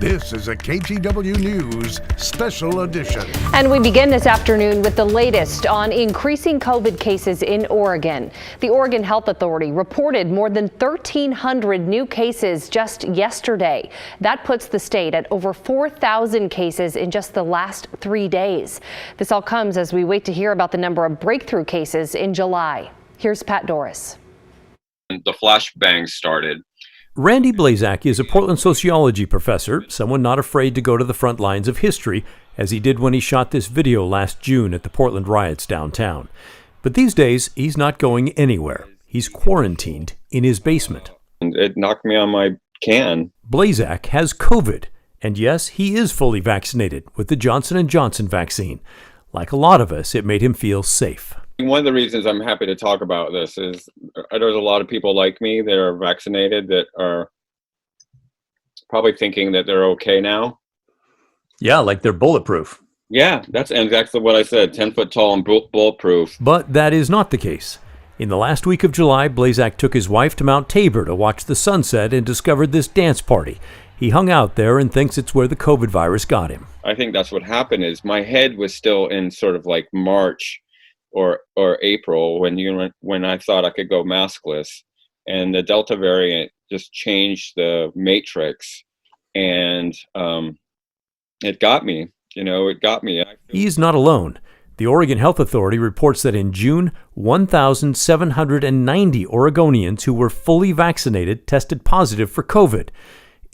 This is a KGW News Special Edition. And we begin this afternoon with the latest on increasing COVID cases in Oregon. The Oregon Health Authority reported more than 1,300 new cases just yesterday. That puts the state at over 4,000 cases in just the last 3 days. This all comes as we wait to hear about the number of breakthrough cases in July. Here's Pat Doris. The flashbangs started. Randy Blazak is a Portland sociology professor, someone not afraid to go to the front lines of history, as he did when he shot this video last June at the Portland riots downtown. But these days, he's not going anywhere. He's quarantined in his basement. It knocked me on my can. Blazak has COVID, and yes, he is fully vaccinated with the Johnson & Johnson vaccine. Like a lot of us, it made him feel safe. One of the reasons I'm happy to talk about this is there's a lot of people like me that are vaccinated that are probably thinking that they're okay now. Yeah, like they're bulletproof. Yeah, that's exactly what I said, 10 foot tall and bulletproof. But that is not the case. In the last week of July, Blazak took his wife to Mount Tabor to watch the sunset and discovered this dance party. He hung out there and thinks it's where the COVID virus got him. I think that's what happened is my head was still in sort of like March or April when I thought I could go maskless, and the Delta variant just changed the matrix, and it got me. It got me. He's not alone. The Oregon Health Authority reports that in June, 1,790 Oregonians who were fully vaccinated tested positive for COVID.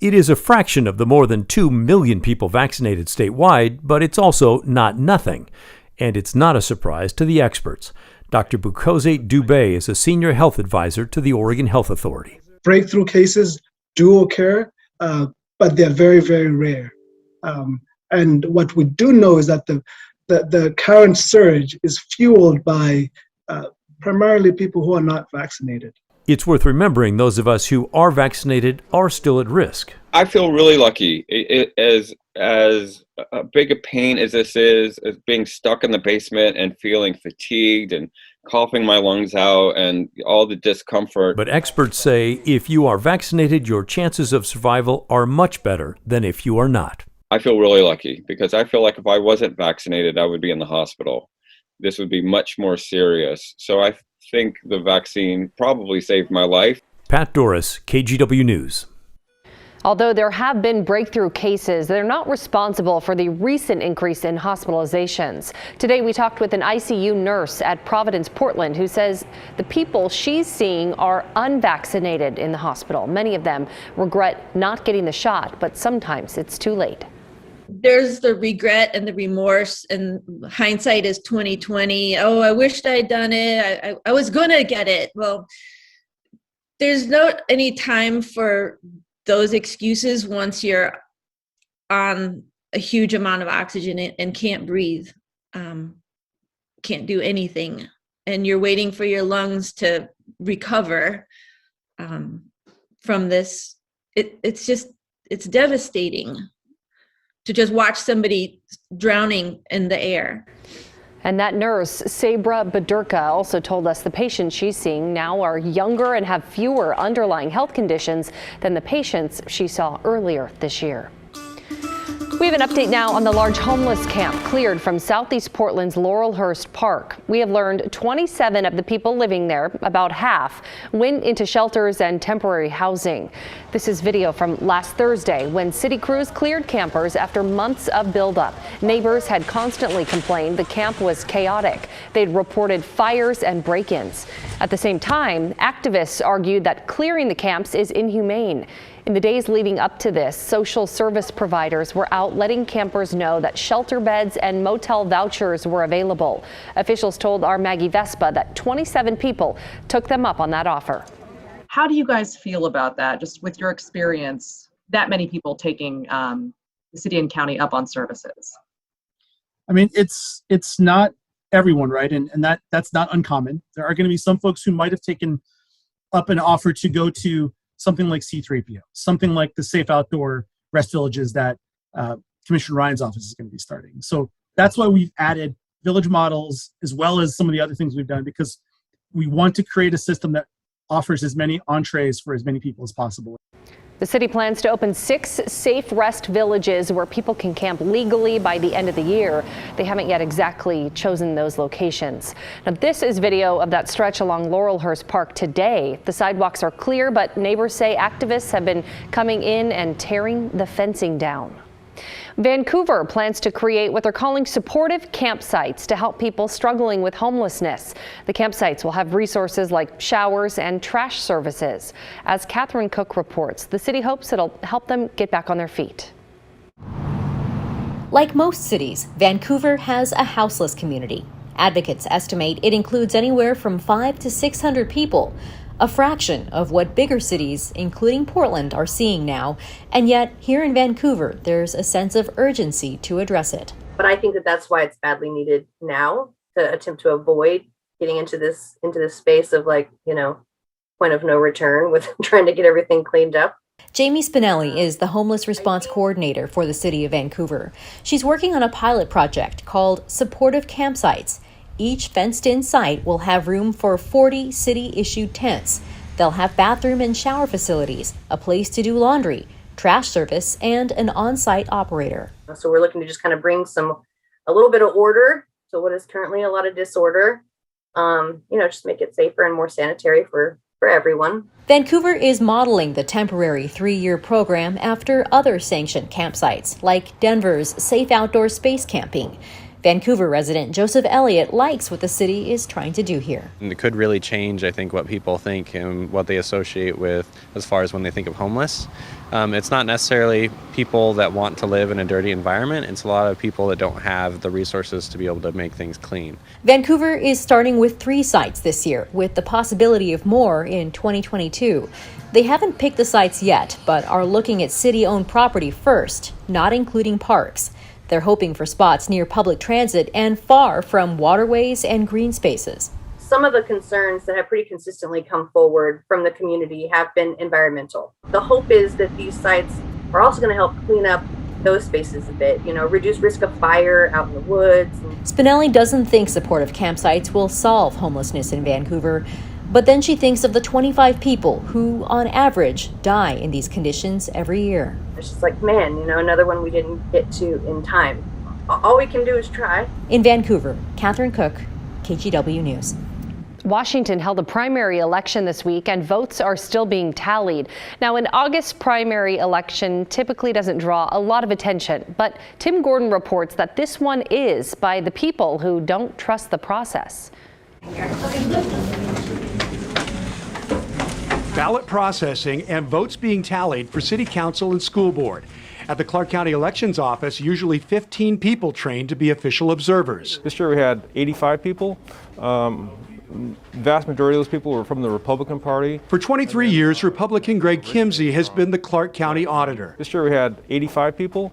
It is a fraction of the more than 2 million people vaccinated statewide, but it's also not nothing. And it's not a surprise to the experts. Dr. Bukoze Dubé is a senior health advisor to the Oregon Health Authority. Breakthrough cases do occur, but they're very, very rare. And what we do know is that the current surge is fueled by primarily people who are not vaccinated. It's worth remembering those of us who are vaccinated are still at risk. I feel really lucky. As big a pain as this is, as being stuck in the basement and feeling fatigued and coughing my lungs out and all the discomfort. But experts say if you are vaccinated, your chances of survival are much better than if you are not. I feel really lucky because I feel like if I wasn't vaccinated, I would be in the hospital. This would be much more serious. So I think the vaccine probably saved my life. Pat Doris, KGW News. Although there have been breakthrough cases, they're not responsible for the recent increase in hospitalizations. Today, we talked with an ICU nurse at Providence, Portland, who says the people she's seeing are unvaccinated in the hospital. Many of them regret not getting the shot, but sometimes it's too late. There's the regret and the remorse, and hindsight is 2020. Oh, I wished I'd done it. I was going to get it. Well, there's not any time for those excuses once you're on a huge amount of oxygen and can't breathe, can't do anything, and you're waiting for your lungs to recover from this. It's devastating to just watch somebody drowning in the air. And that nurse, Sabra Badurka, also told us the patients she's seeing now are younger and have fewer underlying health conditions than the patients she saw earlier this year. We have an update now on the large homeless camp cleared from southeast Portland's Laurelhurst Park. We have learned 27 of the people living there, about half, went into shelters and temporary housing. This is video from last Thursday when city crews cleared campers after months of buildup. Neighbors had constantly complained the camp was chaotic. They'd reported fires and break-ins. At the same time, activists argued that clearing the camps is inhumane. In the days leading up to this, social service providers were out letting campers know that shelter beds and motel vouchers were available. Officials told our Maggie Vespa that 27 people took them up on that offer. How do you guys feel about that, just with your experience, that many people taking the city and county up on services? I mean, it's not everyone, right? And that's not uncommon. There are going to be some folks who might have taken up an offer to go to something like C3PO, something like the safe outdoor rest villages that Commissioner Ryan's office is going to be starting. So that's why we've added village models as well as some of the other things we've done, because we want to create a system that offers as many entrees for as many people as possible. The city plans to open 6 safe rest villages where people can camp legally by the end of the year. They haven't yet exactly chosen those locations. Now, this is video of that stretch along Laurelhurst Park today. The sidewalks are clear, but neighbors say activists have been coming in and tearing the fencing down. Vancouver plans to create what they're calling supportive campsites to help people struggling with homelessness. The campsites will have resources like showers and trash services. As Catherine Cook reports, the city hopes it'll help them get back on their feet. Like most cities, Vancouver has a houseless community. Advocates estimate it includes anywhere from 500 to 600 people, a fraction of what bigger cities, including Portland, are seeing now. And yet, here in Vancouver, there's a sense of urgency to address it. But I think that that's why it's badly needed now, to attempt to avoid getting into this space of point of no return with trying to get everything cleaned up. Jamie Spinelli is the homeless response coordinator for the city of Vancouver. She's working on a pilot project called Supportive Campsites. Each fenced-in site will have room for 40 city-issued tents. They'll have bathroom and shower facilities, a place to do laundry, trash service, and an on-site operator. So we're looking to just kind of bring a little bit of order to what is currently a lot of disorder. Just make it safer and more sanitary for everyone. Vancouver is modeling the temporary 3-year program after other sanctioned campsites, like Denver's Safe Outdoor Space Camping. Vancouver resident Joseph Elliott likes what the city is trying to do here. And it could really change, I think, what people think and what they associate with as far as when they think of homeless. It's not necessarily people that want to live in a dirty environment. It's a lot of people that don't have the resources to be able to make things clean. Vancouver is starting with 3 sites this year, with the possibility of more in 2022. They haven't picked the sites yet, but are looking at city-owned property first, not including parks. They're hoping for spots near public transit and far from waterways and green spaces. Some of the concerns that have pretty consistently come forward from the community have been environmental. The hope is that these sites are also going to help clean up those spaces a bit, reduce risk of fire out in the woods. Spinelli doesn't think supportive campsites will solve homelessness in Vancouver, but then she thinks of the 25 people who, on average, die in these conditions every year. It's just like, man, another one we didn't get to in time. All we can do is try. In Vancouver, Catherine Cook, KGW News. Washington held a primary election this week and votes are still being tallied. Now, an August primary election typically doesn't draw a lot of attention, but Tim Gordon reports that this one is, by the people who don't trust the process. Ballot processing and votes being tallied for city council and school board. At the Clark County Elections Office, usually 15 people trained to be official observers. This year we had 85 people. Vast majority of those people were from the Republican Party. For 23 years, Republican Greg Kimsey has been the Clark County auditor. This year we had 85 people.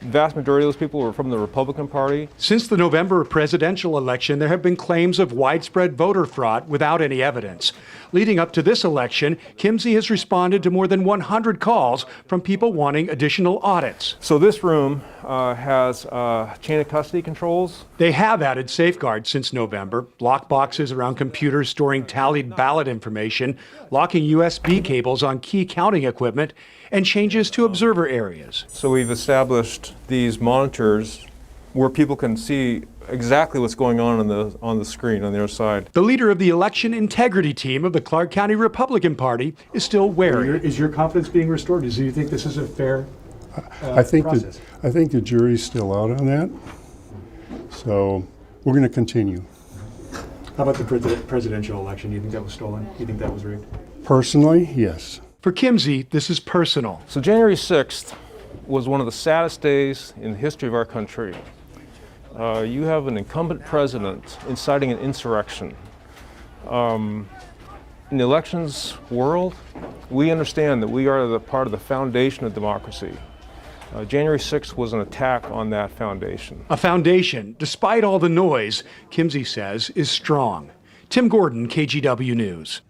Vast majority of those people were from the Republican Party. Since the November presidential election, there have been claims of widespread voter fraud without any evidence. Leading up to this election, Kimsey has responded to more than 100 calls from people wanting additional audits. So this room has chain of custody controls. They have added safeguards since November, lock boxes around computers storing tallied ballot information, locking USB cables on key counting equipment, and changes to observer areas. So we've established these monitors where people can see exactly what's going on the screen on the other side. The leader of the election integrity team of the Clark County Republican Party is still wary. Is your confidence being restored? Do you think this is a fair process? I think the jury's still out on that. So we're going to continue. How about the presidential election? Do you think that was stolen? Do you think that was rigged? Personally, yes. For Kimsey, this is personal. So January 6th was one of the saddest days in the history of our country. You have an incumbent president inciting an insurrection. In the elections world, we understand that we are the part of the foundation of democracy. January 6th was an attack on that foundation. A foundation, despite all the noise, Kimsey says, is strong. Tim Gordon, KGW News.